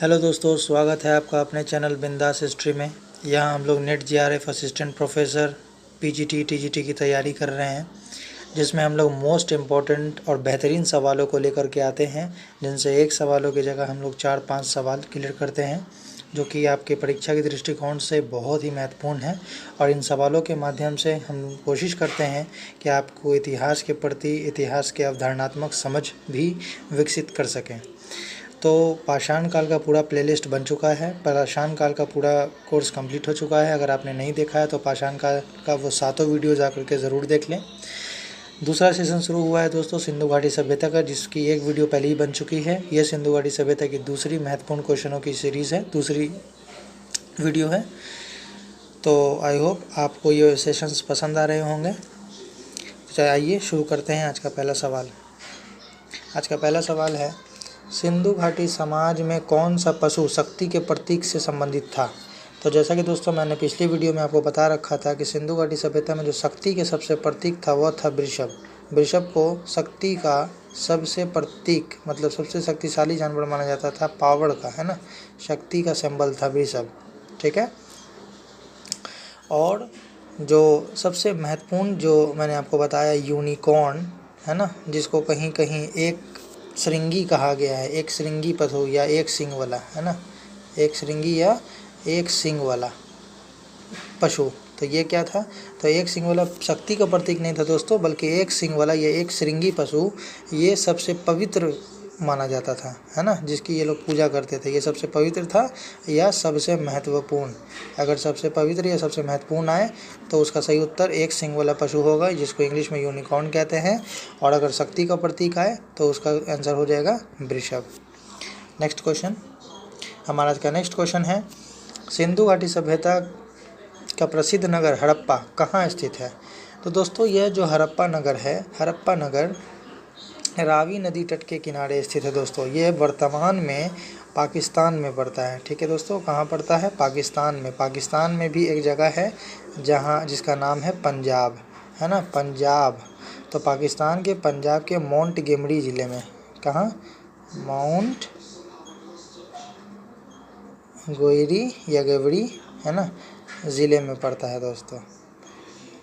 Hello दोस्तों, स्वागत है आपका अपने चैनल बिंदास हिस्ट्री में। यहाँ हम लोग net GRF assistant professor PGT TGT की तैयारी कर रहे हैं, जिसमें हम लोग मोस्ट इम्पॉर्टेंट और बेहतरीन सवालों को लेकर के आते हैं, जिनसे एक सवालों की जगह हम लोग 4-5 सवाल क्लियर करते हैं, जो कि आपके परीक्षा के दृष्टिकोण से बहुत ही महत्वपूर्ण है। और इन सवालों के माध्यम से हम कोशिश करते हैं कि आपको इतिहास के प्रति इतिहास के अवधारणात्मक समझ भी विकसित कर सकें। तो पाषाण काल का पूरा प्लेलिस्ट बन चुका है। पाषाण काल का पूरा कोर्स कंप्लीट हो चुका है। अगर आपने नहीं देखा है तो पाषाण काल का वो 7 वीडियो जा करके ज़रूर देख लें। दूसरा सेशन शुरू हुआ है दोस्तों सिंधु घाटी सभ्यता का, जिसकी एक वीडियो पहले ही बन चुकी है। ये सिंधु घाटी सभ्यता की दूसरी महत्वपूर्ण क्वेश्चनों की सीरीज़ है, दूसरी वीडियो है। तो आई होप आपको ये सेशंस पसंद आ रहे होंगे। तो आइए शुरू करते हैं आज का पहला सवाल। आज का पहला सवाल है, सिंधु घाटी समाज में कौन सा पशु शक्ति के प्रतीक से संबंधित था। तो जैसा कि दोस्तों मैंने पिछली वीडियो में आपको बता रखा था कि सिंधु घाटी सभ्यता में जो शक्ति के सबसे प्रतीक था वह था वृषभ। वृषभ को शक्ति का सबसे प्रतीक मतलब सबसे शक्तिशाली जानवर माना जाता था, पावर का, है ना, शक्ति का सिंबल था वृषभ। ठीक है। और जो सबसे महत्वपूर्ण जो मैंने आपको बताया यूनिकॉर्न, है ना, जिसको कहीं कहीं एक श्रृंगी कहा गया है, एक श्रृंगी पशु या एक सींग वाला, है ना, एक श्रृंगी या एक सींग वाला पशु। तो ये क्या था? तो एक सींग वाला शक्ति का प्रतीक नहीं था दोस्तों, बल्कि एक सींग वाला या एक श्रृंगी पशु ये सबसे पवित्र माना जाता था, है ना, जिसकी ये लोग पूजा करते थे। ये सबसे पवित्र था या सबसे महत्वपूर्ण। अगर सबसे पवित्र या सबसे महत्वपूर्ण आए तो उसका सही उत्तर एक सींग वाला पशु होगा, जिसको इंग्लिश में यूनिकॉर्न कहते हैं। और अगर शक्ति का प्रतीक आए तो उसका आंसर हो जाएगा वृषभ। नेक्स्ट क्वेश्चन, हमारा आज का नेक्स्ट क्वेश्चन है, सिंधु घाटी सभ्यता का प्रसिद्ध नगर हड़प्पा कहाँ स्थित है। तो दोस्तों यह जो हड़प्पा नगर है, हड़प्पा नगर रावी नदी तट के किनारे स्थित है दोस्तों। ये वर्तमान में पाकिस्तान में पड़ता है। ठीक है दोस्तों, कहाँ पड़ता है? पाकिस्तान में। पाकिस्तान में भी एक जगह है जहाँ जिसका नाम है पंजाब, है ना, पंजाब। तो पाकिस्तान के पंजाब के मोंटगेमरी ज़िले में, कहाँ? माउंट गोयरी या गेवरी, है ना, ज़िले में पड़ता है दोस्तों।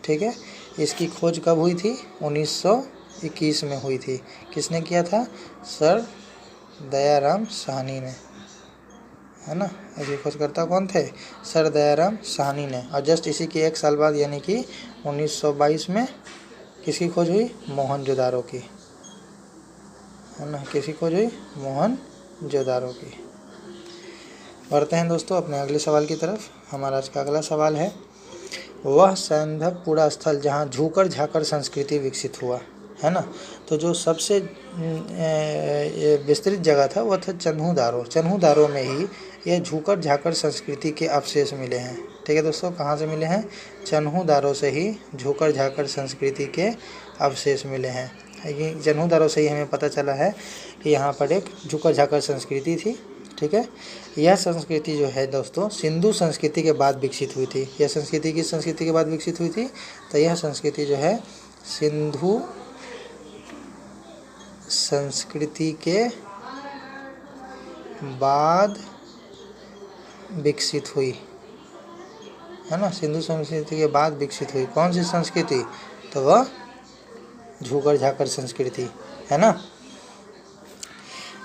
ठीक है। इसकी खोज कब हुई थी? 1921 में हुई थी। किसने किया था? सर दयाराम साहनी ने, है ना। इसकी खोजकर्ता कौन थे? सर दयाराम साहनी ने। और जस्ट इसी के एक साल बाद यानी कि 1922 में किसकी खोज हुई? मोहनजोदारो की, है ना। किसकी खोज हुई? मोहनजोदारो की। बढ़ते हैं दोस्तों अपने अगले सवाल की तरफ। हमारा आज का अगला सवाल है, वह सैंधवपुरा स्थल जहाँ झूकर झाकर संस्कृति विकसित हुआ, है ना। तो जो सबसे विस्तृत जगह था वह था चन्हू दारो। चन्हू दारो में ही ये झूकर झाकर संस्कृति के अवशेष मिले हैं। ठीक है दोस्तों, कहाँ से मिले हैं? चन्हू दारो से ही झूकर झाकर संस्कृति के अवशेष मिले हैं। ये चन्हू दारो से ही हमें पता चला है कि यहाँ पर एक झूकर झाकर संस्कृति थी। ठीक है। यह संस्कृति जो है दोस्तों सिंधु संस्कृति के बाद विकसित हुई थी। यह संस्कृति किस संस्कृति के बाद विकसित हुई थी? तो यह संस्कृति जो है सिंधु संस्कृति के बाद विकसित हुई, है ना। सिंधु संस्कृति के बाद विकसित हुई। कौन सी संस्कृति? तो वह झूकर झाकर संस्कृति, है ना।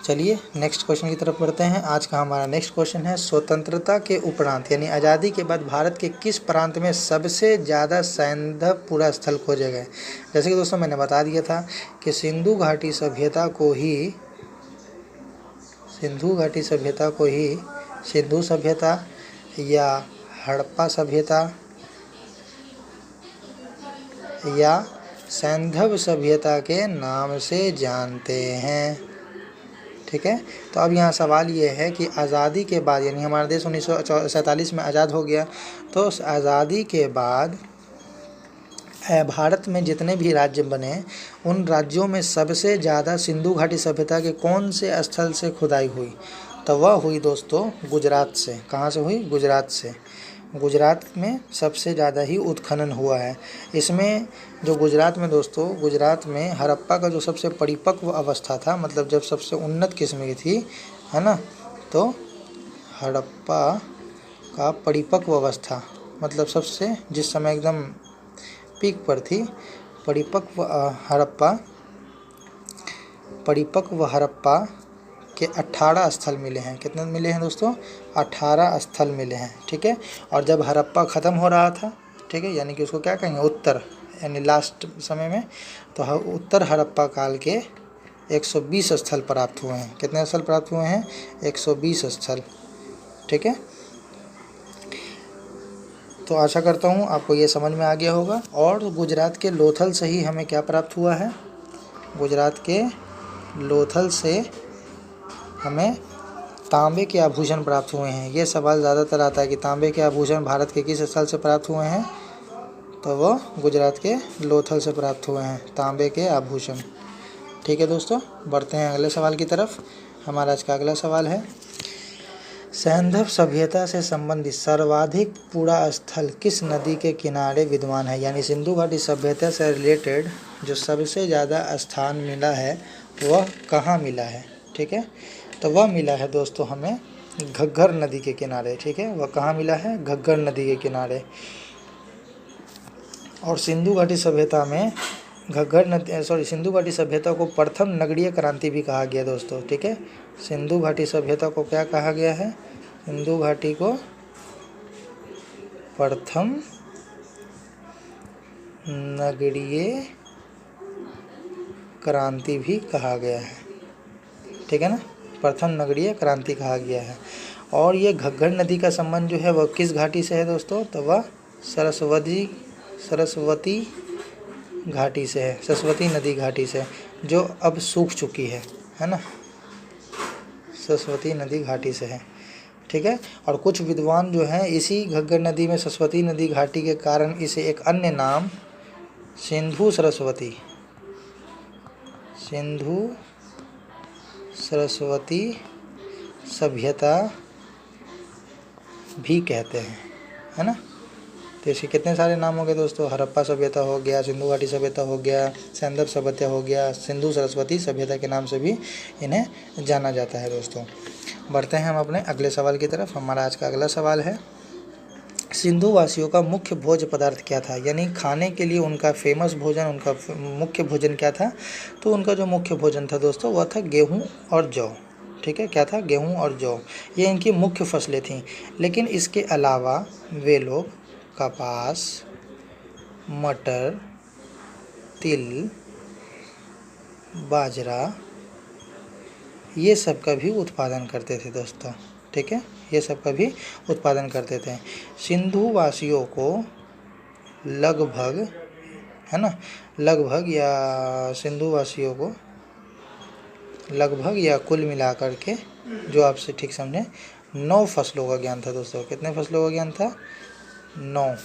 चलिए नेक्स्ट क्वेश्चन की तरफ बढ़ते हैं। आज का हमारा नेक्स्ट क्वेश्चन है, स्वतंत्रता के उपरांत यानी आज़ादी के बाद भारत के किस प्रांत में सबसे ज़्यादा सैंधवपुरा स्थल खोजे गए। जैसे कि दोस्तों मैंने बता दिया था कि सिंधु घाटी सभ्यता को ही सिंधु सभ्यता या हड़प्पा सभ्यता या सैंधव सभ्यता के नाम से जानते हैं। ठीक है। तो अब यहाँ सवाल ये है कि आज़ादी के बाद यानी हमारा देश 1947 में आज़ाद हो गया, तो आज़ादी के बाद भारत में जितने भी राज्य बने उन राज्यों में सबसे ज़्यादा सिंधु घाटी सभ्यता के कौन से स्थल से खुदाई हुई। तो वह हुई दोस्तों गुजरात से। कहाँ से हुई? गुजरात से। गुजरात में सबसे ज़्यादा ही उत्खनन हुआ है। इसमें जो गुजरात में दोस्तों, गुजरात में हड़प्पा का जो सबसे परिपक्व अवस्था था, मतलब जब सबसे उन्नत किस्म की थी, है ना, तो हड़प्पा का परिपक्व अवस्था, मतलब सबसे जिस समय एकदम पीक पर थी, परिपक्व हड़प्पा के 18 स्थल मिले हैं। कितने मिले हैं दोस्तों? 18 स्थल मिले हैं। ठीक है, और जब हड़प्पा ख़त्म हो रहा था, ठीक है, यानी कि उसको क्या कहेंगे, उत्तर, यानी लास्ट समय में, तो उत्तर हड़प्पा काल के 120 स्थल प्राप्त हुए हैं। कितने स्थल प्राप्त हुए हैं? 120 स्थल। ठीक है, तो आशा करता हूँ आपको ये समझ में आ गया होगा। और गुजरात के लोथल से ही हमें क्या प्राप्त हुआ है? गुजरात के लोथल से हमें तांबे के आभूषण प्राप्त हुए हैं। ये सवाल ज़्यादातर आता है कि तांबे के आभूषण भारत के किस स्थल से प्राप्त हुए हैं? तो वो गुजरात के लोथल से प्राप्त हुए हैं तांबे के आभूषण। ठीक है दोस्तों, बढ़ते हैं अगले सवाल की तरफ। हमारा आज का अगला सवाल है, सैंधव सभ्यता से संबंधित सर्वाधिक कूड़ा स्थल किस नदी के किनारे विद्यमान है? यानी सिंधु घाटी सभ्यता से रिलेटेड जो सबसे ज़्यादा स्थान मिला है वह कहाँ मिला है? ठीक है, तो वह मिला है दोस्तों हमें घग्गर नदी के किनारे। ठीक है, वह कहाँ मिला है? घग्गर नदी के किनारे। और सिंधु घाटी सभ्यता में सिंधु घाटी सभ्यता को प्रथम नगरीय क्रांति भी कहा गया दोस्तों। ठीक है, सिंधु घाटी सभ्यता को क्या कहा गया है? सिंधु घाटी को प्रथम नगरीय क्रांति भी कहा गया है। ठीक है ना, प्रथम नगरीय क्रांति कहा गया है। और ये घग्गर नदी का संबंध जो है वह किस घाटी से है दोस्तों? तो वह सरस्वती घाटी से है, सरस्वती नदी घाटी से, जो अब सूख चुकी है ना, सरस्वती नदी घाटी से है। ठीक है, और कुछ विद्वान जो हैं इसी घग्गर नदी में सरस्वती नदी घाटी के कारण इसे एक अन्य नाम सिंधु सरस्वती सभ्यता भी कहते हैं, है ना। तो इसके कितने सारे नाम हो गए दोस्तों? हड़प्पा सभ्यता हो गया, सिंधु घाटी सभ्यता हो गया, सैंधव सभ्यता हो गया, सिंधु सरस्वती सभ्यता के नाम से भी इन्हें जाना जाता है दोस्तों। बढ़ते हैं हम अपने अगले सवाल की तरफ। हमारा आज का अगला सवाल है, सिंधु वासियों का मुख्य भोज्य पदार्थ क्या था? यानी खाने के लिए उनका फेमस भोजन, उनका मुख्य भोजन क्या था? तो उनका जो मुख्य भोजन था दोस्तों वह था गेहूँ और जौ। ठीक है, क्या था? गेहूँ और जौ, ये इनकी मुख्य फसलें थीं। लेकिन इसके अलावा वे लोग कपास, मटर, तिल, बाजरा, ये सब का भी उत्पादन करते थे दोस्तों। ठीक है, ये सब का भी उत्पादन करते थे। सिंधु वासियों को लगभग, है ना, लगभग या सिंधु वासियों को लगभग या कुल मिलाकर के, जो आपसे ठीक समझें, 9 फसलों का ज्ञान था दोस्तों। कितने फसलों का ज्ञान था? 9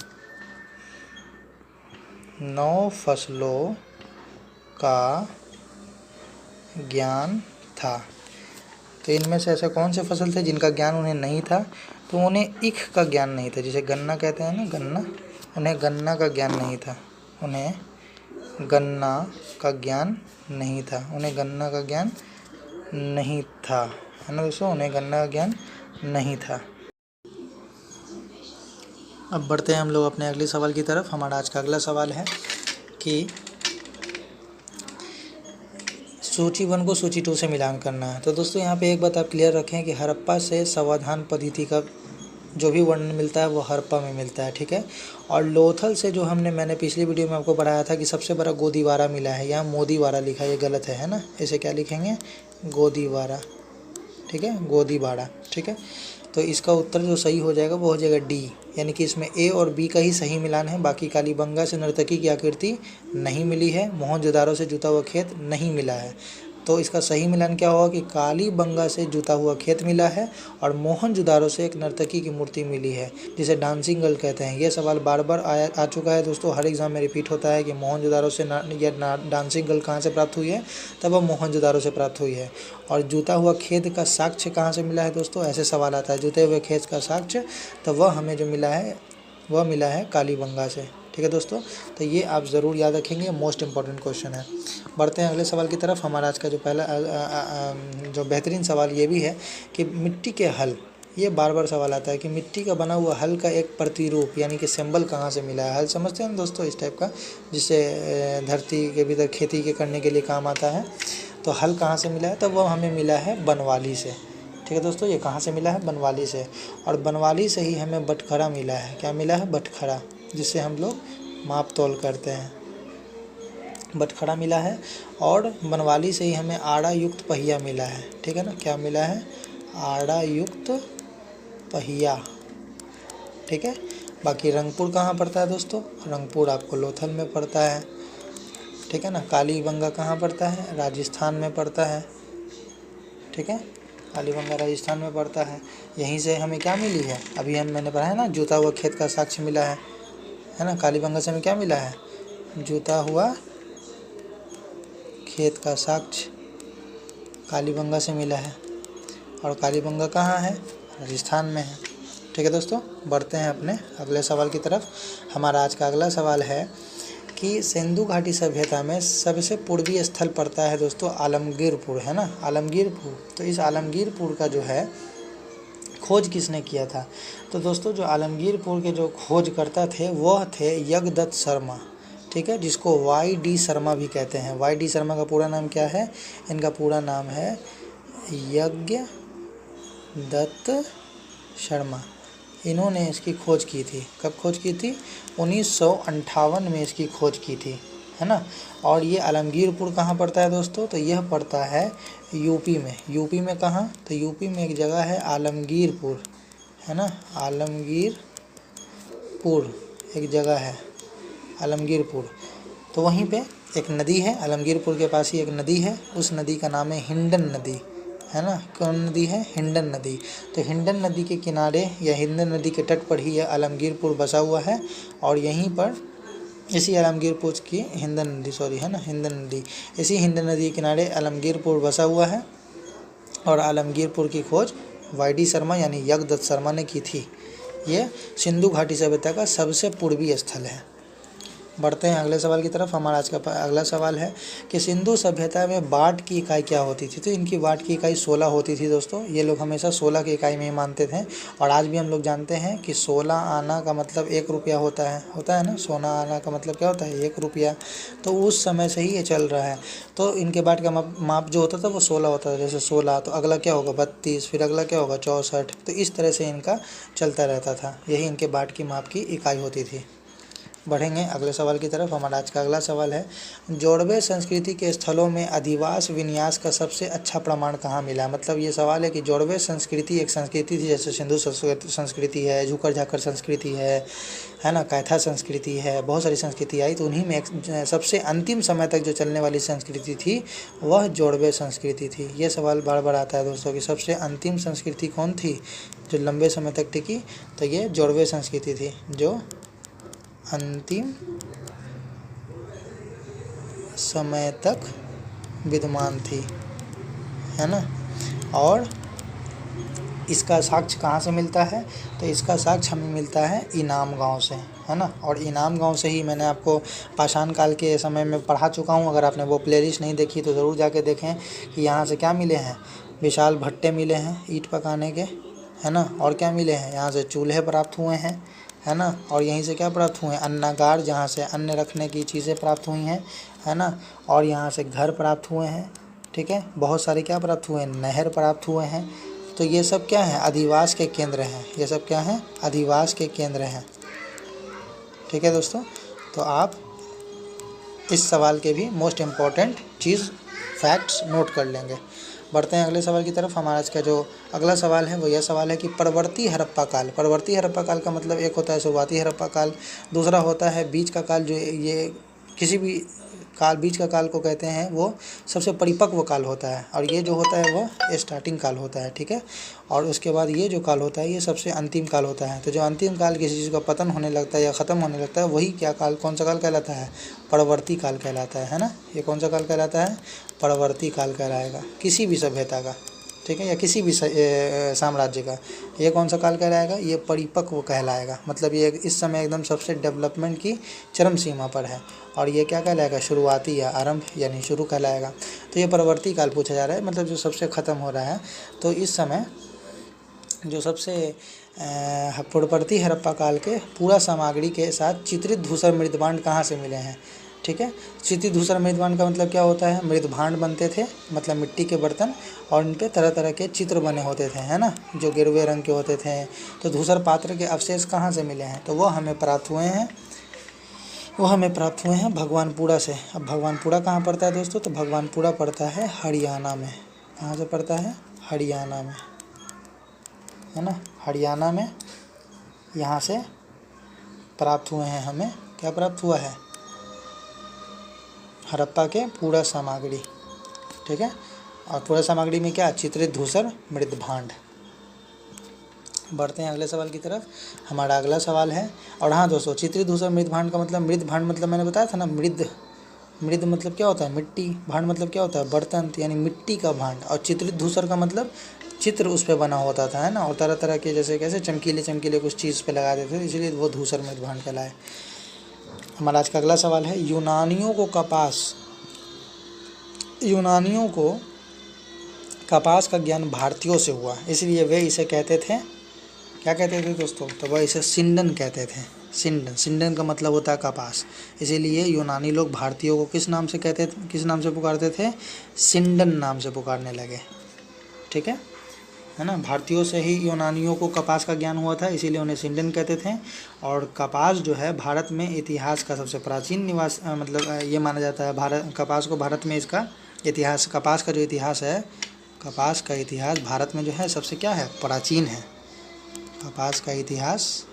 फसलों का ज्ञान था। तो इनमें से ऐसे कौन से फसल थे जिनका ज्ञान उन्हें नहीं था? तो उन्हें ईख का ज्ञान नहीं था, जिसे गन्ना कहते हैं ना, गन्ना, उन्हें गन्ना का ज्ञान नहीं था, उन्हें गन्ना का ज्ञान नहीं था, उन्हें गन्ना का ज्ञान नहीं था, है ना दोस्तों, उन्हें गन्ना का ज्ञान नहीं था। अब बढ़ते हैं हम लोग अपने अगले सवाल की तरफ। हमारा आज का अगला सवाल है कि सूची 1 को सूची 2 से मिलान करना है। तो दोस्तों यहाँ पे एक बात आप क्लियर रखें कि हड़प्पा से समाधान पद्धति का जो भी वर्णन मिलता है वो हड़प्पा में मिलता है। ठीक है, और लोथल से जो मैंने पिछली वीडियो में आपको पढ़ाया था कि सबसे बड़ा गोदीवारा मिला है, यहाँ मोदीवारा लिखा है, ये गलत है ना, इसे क्या लिखेंगे? गोदीवारा। ठीक है, गोदीवारा। ठीक है, तो इसका उत्तर जो सही हो जाएगा वो हो जाएगा डी, यानी कि इसमें ए और बी का ही सही मिलान है। बाकी कालीबंगा से नर्तकी की आकृति नहीं मिली है, मोहनजोदारो से जुता हुआ खेत नहीं मिला है। तो इसका सही मिलान क्या होगा कि कालीबंगा से जुता हुआ खेत मिला है और मोहनजोदारो से एक नर्तकी की मूर्ति मिली है, जिसे डांसिंग गर्ल कहते हैं। यह सवाल बार बार आ चुका है दोस्तों, हर एग्जाम में रिपीट होता है कि मोहनजोदारो से डांसिंग गर्ल कहाँ से प्राप्त हुई है? तब वह मोहनजोदारो से प्राप्त हुई है। और जुता हुआ खेत का साक्ष्य कहाँ से मिला है दोस्तों? ऐसे सवाल आता है, जुते हुए खेत का साक्ष्य, तो वह हमें जो मिला है वह मिला है कालीबंगा से। ठीक है दोस्तों, तो ये आप ज़रूर याद रखेंगे, मोस्ट इम्पॉर्टेंट क्वेश्चन है। बढ़ते हैं अगले सवाल की तरफ। हमारा आज का जो पहला जो बेहतरीन सवाल ये भी है कि मिट्टी के हल ये बार बार सवाल आता है कि मिट्टी का बना हुआ हल का एक प्रतिरूप यानी कि सिंबल कहाँ से मिला है। हल समझते हैं दोस्तों इस टाइप का, जिससे धरती के भीतर खेती के करने के लिए काम आता है। तो हल कहाँ से मिला है, तो वो हमें मिला है बनवाली से। ठीक है दोस्तों, ये कहाँ से मिला है, बनवाली से। और बनवाली से ही हमें बटखरा मिला है। क्या मिला है, बटखरा, जिससे हम लोग माप तोल करते हैं, बटखरा मिला है। और बनवाली से ही हमें आड़ा युक्त पहिया मिला है। ठीक है ना, क्या मिला है, आड़ा युक्त पहिया। ठीक है, बाकी रंगपुर कहाँ पड़ता है दोस्तों, रंगपुर आपको लोथल में पड़ता है। ठीक है ना, कालीबंगा कहाँ पड़ता है, राजस्थान में पड़ता है। ठीक है, कालीबंगा राजस्थान में पड़ता है। यहीं से हमें क्या मिली है, अभी मैंने पढ़ा है ना, जूता हुआ खेत का साक्ष्य मिला है ना। कालीबंगा से हमें क्या मिला है, जूता हुआ खेत का साक्ष्य कालीबंगा से मिला है। और कालीबंगा कहाँ है, राजस्थान में है। ठीक है दोस्तों, बढ़ते हैं अपने अगले सवाल की तरफ। हमारा आज का अगला सवाल है कि सिंधु घाटी सभ्यता में सबसे पूर्वी स्थल पड़ता है दोस्तों आलमगीरपुर, है ना, आलमगीरपुर। तो इस आलमगीरपुर का जो है खोज किसने किया था, तो दोस्तों जो आलमगीरपुर के जो खोजकर्ता थे वह थे यज्ञदत्त शर्मा। ठीक है, जिसको वाई.डी. शर्मा भी कहते हैं। वाई.डी. शर्मा का पूरा नाम क्या है, इनका पूरा नाम है यज्ञदत्त शर्मा। इन्होंने इसकी खोज की थी। कब खोज की थी, 1958 में इसकी खोज की थी, है ना। और ये आलमगीरपुर कहाँ पड़ता है दोस्तों, तो यह पड़ता है यूपी में। यूपी में कहाँ, तो यूपी में एक जगह है आलमगीरपुर, है ना, आलमगीरपुर एक जगह है, आलमगीरपुर। तो वहीं पे एक नदी है, आलमगीरपुर के पास ही एक नदी है, उस नदी का नाम है हिंडन नदी, है ना। कौन नदी है, हिंडन नदी। तो हिंडन नदी के किनारे या हिंडन नदी के तट पर ही यह आलमगीरपुर बसा हुआ है। और यहीं पर इसी आलमगीरपुर की हिंडन नदी, सॉरी, है ना, हिंडन नदी, इसी हिंडन नदी के किनारे आलमगीरपुर बसा हुआ है। और आलमगीरपुर की खोज वाई.डी. शर्मा यानी यज्ञदत्त शर्मा ने की थी। ये सिंधु घाटी सभ्यता का सबसे पूर्वी स्थल है। बढ़ते हैं अगले सवाल की तरफ। हमारा आज का अगला सवाल है कि सिंधु सभ्यता में वाट की इकाई क्या होती थी, तो इनकी वाट की इकाई 16 होती थी दोस्तों। ये लोग हमेशा 16 की इकाई में ही मानते थे। और आज भी हम लोग जानते हैं कि 16 आना का मतलब 1 रुपया होता है ना। 16 आना का मतलब क्या होता है, 1 रुपया। तो उस समय से ही ये चल रहा है। तो इनके वाट का माप जो होता था वो 16 होता था। जैसे 16 तो अगला क्या होगा, 32, फिर अगला क्या होगा, 64। तो इस तरह से इनका चलता रहता था। यही इनके वाट की माप की इकाई होती थी। बढ़ेंगे अगले सवाल की तरफ। हमारा आज का अगला सवाल है, जोड़वे संस्कृति के स्थलों में अधिवास विन्यास का सबसे अच्छा प्रमाण कहाँ मिला। मतलब ये सवाल है कि जोड़वे संस्कृति एक संस्कृति थी, जैसे सिंधु संस्कृति है, झुकर झाकर संस्कृति है ना, कैथा संस्कृति है, बहुत सारी संस्कृति आई। तो उन्हीं में एक सबसे अंतिम समय तक जो चलने वाली संस्कृति थी वह जोड़वे संस्कृति थी। ये सवाल बार बार आता है दोस्तों कि सबसे अंतिम संस्कृति कौन थी जो लंबे समय तक टिकी, तो ये जोड़वे संस्कृति थी जो अंतिम समय तक विद्यमान थी, है ना। और इसका साक्ष्य कहाँ से मिलता है, तो इसका साक्ष्य हमें मिलता है इनाम गांव से, है ना। और इनाम गांव से ही मैंने आपको पाषाण काल के समय में पढ़ा चुका हूँ। अगर आपने वो प्लेलिस्ट नहीं देखी तो ज़रूर जाके देखें कि यहाँ से क्या मिले हैं, विशाल भट्टे मिले हैं ईंट पकाने के, है ना। और क्या मिले हैं, यहाँ से चूल्हे प्राप्त हुए हैं, है ना। और यहीं से क्या प्राप्त हुए हैं, अन्नागार, जहाँ से अन्न रखने की चीज़ें प्राप्त हुई हैं, है ना। और यहाँ से घर प्राप्त हुए हैं, ठीक है। बहुत सारे क्या प्राप्त हुए हैं, नहर प्राप्त हुए हैं। तो ये सब क्या है, अधिवास के केंद्र हैं। ये सब क्या हैं, अधिवास के केंद्र हैं। ठीक है दोस्तों, तो आप इस सवाल के भी मोस्ट इम्पॉर्टेंट चीज़ फैक्ट्स नोट कर लेंगे। बढ़ते हैं अगले सवाल की तरफ। हमारा आज का जो अगला सवाल है वो यह सवाल है कि परवर्ती हड़प्पा काल। परवर्ती हड़प्पा काल का मतलब एक होता है शुरुआती हड़प्पा काल, दूसरा होता है बीच का काल। जो ये किसी भी काल, बीच का काल को कहते हैं, वो सबसे परिपक्व काल होता है। और ये जो होता है वो स्टार्टिंग काल होता है, ठीक है। और उसके बाद ये जो काल होता है ये सबसे अंतिम काल होता है। तो जो अंतिम काल किसी चीज़ का पतन होने लगता है या ख़त्म होने लगता है, वही क्या काल, कौन सा काल कहलाता है, परवर्ती काल कहलाता है ना। ये कौन सा काल कहलाता है, परवर्ती काल कहलाएगा किसी भी सभ्यता का, ठीक है, या किसी भी साम्राज्य का। ये कौन सा काल कहलाएगा, ये परिपक्व कहलाएगा। मतलब ये इस समय एकदम सबसे डेवलपमेंट की चरम सीमा पर है। और ये क्या कहलाएगा, शुरुआती या आरंभ यानी शुरू कहलाएगा। तो ये परवर्ती काल पूछा जा रहा है, मतलब जो सबसे ख़त्म हो रहा है। तो इस समय जो सबसे पूर्ववर्ती हड़प्पा काल के पूरा सामग्री के साथ चित्रित धूसर मृदभांड कहाँ से मिले हैं। ठीक है, चित्रित धूसर मृदभांड का मतलब क्या होता है, मृदभांड बनते थे मतलब मिट्टी के बर्तन, और इन पे तरह तरह के चित्र बने होते थे, है ना, जो गिरवे रंग के होते थे। तो धूसर पात्र के अवशेष कहाँ से मिले हैं, तो वो हमें प्राप्त हुए हैं भगवानपुरा से। अब भगवानपुरा कहाँ पड़ता है दोस्तों, तो भगवानपुरा पड़ता है हरियाणा में। कहाँ से पड़ता है, हरियाणा में, है ना, हरियाणा में। यहाँ से प्राप्त हुए हैं, हमें क्या प्राप्त हुआ है, हड़प्पा के पूरा सामग्री। ठीक है, और पूरा सामग्री में क्या, चित्रित धूसर मृदभांड। बढ़ते हैं अगले सवाल की तरफ। हमारा अगला सवाल है, और हाँ दोस्तों, चित्रित धूसर मृदभांड का मतलब, मृदभांड मतलब मैंने बताया था ना, मृद मतलब क्या होता है, मिट्टी, भांड मतलब क्या होता है, बर्तन, यानी मिट्टी का भांड। और चित्रित धूसर का मतलब चित्र उस पर बना होता था, है ना, और तरह तरह के जैसे कैसे चमकीले चमकीले कुछ चीज़ पे लगा देते थे, इसलिए वो धूसर मृदभांड कहलाए। हमारा आज का अगला सवाल है, यूनानियों को कपास का ज्ञान भारतीयों से हुआ, इसलिए वे इसे कहते थे, क्या कहते थे दोस्तों, तो वह इसे सिंडन कहते थे। सिंडन का मतलब होता है कपास, इसीलिए यूनानी लोग भारतीयों को किस नाम से पुकारते थे, सिंडन नाम से पुकारने लगे। ठीक है ना, भारतीयों से ही यूनानियों को कपास का ज्ञान हुआ था, इसीलिए उन्हें सिंडन कहते थे। और कपास जो है भारत में इतिहास का सबसे प्राचीन निवास, मतलब ये माना जाता है, कपास को भारत में इसका इतिहास, कपास का जो इतिहास है, कपास का इतिहास भारत में जो है सबसे क्या है, प्राचीन है। कपास का इतिहास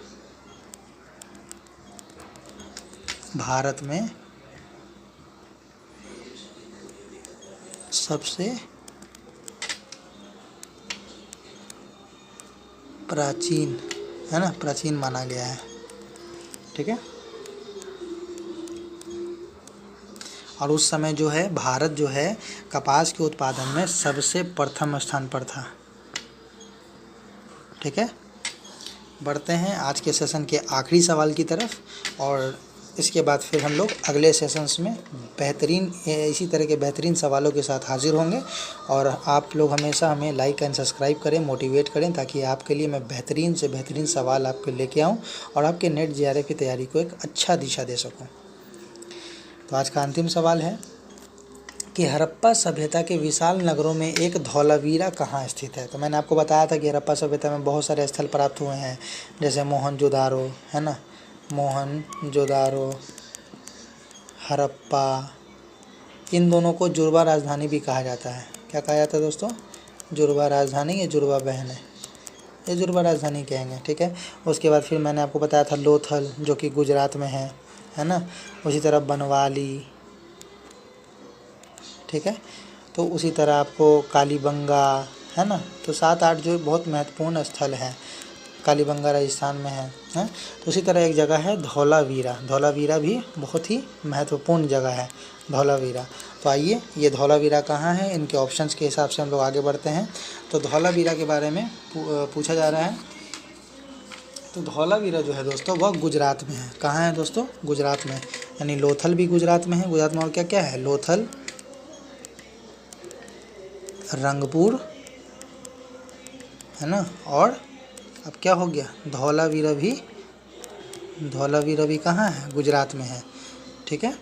भारत में सबसे प्राचीन, है ना, प्राचीन माना गया है। ठीक है, और उस समय जो है भारत जो है कपास के उत्पादन में सबसे प्रथम स्थान पर था। ठीक है, बढ़ते हैं आज के सेशन के आखिरी सवाल की तरफ, और इसके बाद फिर हम लोग अगले सेशंस में इसी तरह के बेहतरीन सवालों के साथ हाजिर होंगे। और आप लोग हमेशा हमें लाइक एंड सब्सक्राइब करें, मोटिवेट करें, ताकि आपके लिए मैं बेहतरीन से बेहतरीन सवाल आपके लेके आऊँ और आपके नेट जीआरएफ की तैयारी को एक अच्छा दिशा दे सकूँ। तो आज का अंतिम सवाल है कि हड़प्पा सभ्यता के विशाल नगरों में एक धौलावीरा कहाँ स्थित है। तो मैंने आपको बताया था कि हड़प्पा सभ्यता में बहुत सारे स्थल प्राप्त हुए हैं, जैसे मोहनजोदारो, है ना, मोहनजोदारो, हड़प्पा, इन दोनों को जुड़वा राजधानी भी कहा जाता है। क्या कहा जाता है दोस्तों, जुड़वा राजधानी या जुड़वा बहन है, ये जुड़वा राजधानी कहेंगे। ठीक है, उसके बाद फिर मैंने आपको बताया था लोथल, जो कि गुजरात में है ना, उसी तरह बनवाली। ठीक है, तो उसी तरह आपको कालीबंगा, है ना, तो 7-8 जो बहुत महत्वपूर्ण स्थल हैं। कालीबंगा राजस्थान में है। तो उसी तरह एक जगह है धौलावीरा भी बहुत ही महत्वपूर्ण जगह है, धौलावीरा। तो आइए, ये धौलावीरा कहाँ है, इनके ऑप्शंस के हिसाब से हम लोग आगे बढ़ते हैं। तो धौलावीरा के बारे में पूछा जा रहा है। तो धौलावीरा जो है दोस्तों वह गुजरात में है। कहाँ है दोस्तों, गुजरात में, यानी लोथल भी गुजरात में है। गुजरात में और क्या क्या है, लोथल, रंगपुर, है ना, और अब क्या हो गया, धौलावीरा भी कहाँ है, गुजरात में है। ठीक है,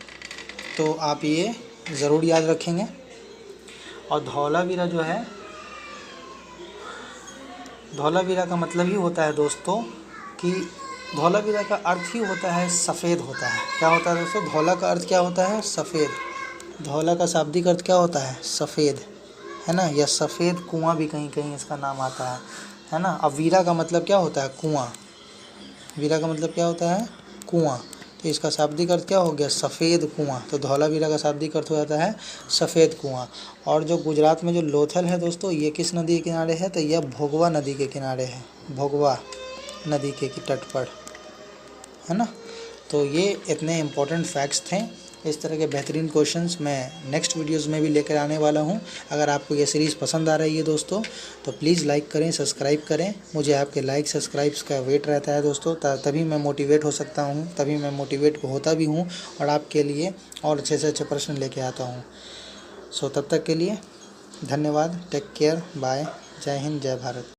तो आप ये ज़रूर याद रखेंगे। और धौलावीरा जो है, धौलावीरा का मतलब ही होता है दोस्तों कि धौलावीरा का अर्थ ही होता है सफ़ेद होता है। क्या होता है दोस्तों, धौला का अर्थ क्या होता है, सफ़ेद। धौला का शाब्दिक अर्थ क्या होता है, सफ़ेद, है ना, या सफ़ेद कुआं भी कहीं कहीं इसका नाम आता है ना। अब वीरा का मतलब क्या होता है, कुआं। वीरा का मतलब क्या होता है, कुआं। तो इसका शाब्दिक अर्थ क्या हो गया, सफ़ेद कुआं। तो धौलावीरा का शाब्दिक अर्थ हो जाता है सफ़ेद कुआं। और जो गुजरात में जो लोथल है दोस्तों, ये किस नदी के किनारे है, तो यह भोगवा नदी के किनारे है, भोगवा नदी के तट पर, है ना। तो ये इतने इम्पोर्टेंट फैक्ट्स थे। इस तरह के बेहतरीन क्वेश्चंस मैं नेक्स्ट वीडियोस में भी लेकर आने वाला हूं। अगर आपको ये सीरीज़ पसंद आ रही है दोस्तों, तो प्लीज़ लाइक करें, सब्सक्राइब करें। मुझे आपके लाइक सब्सक्राइब्स का वेट रहता है दोस्तों, तभी मैं मोटिवेट हो सकता हूं, तभी मैं मोटिवेट होता भी हूं और आपके लिए और अच्छे से अच्छे प्रश्न लेके आता हूं। सो तब तक के लिए धन्यवाद, टेक केयर, बाय, जय हिंद, जय भारत।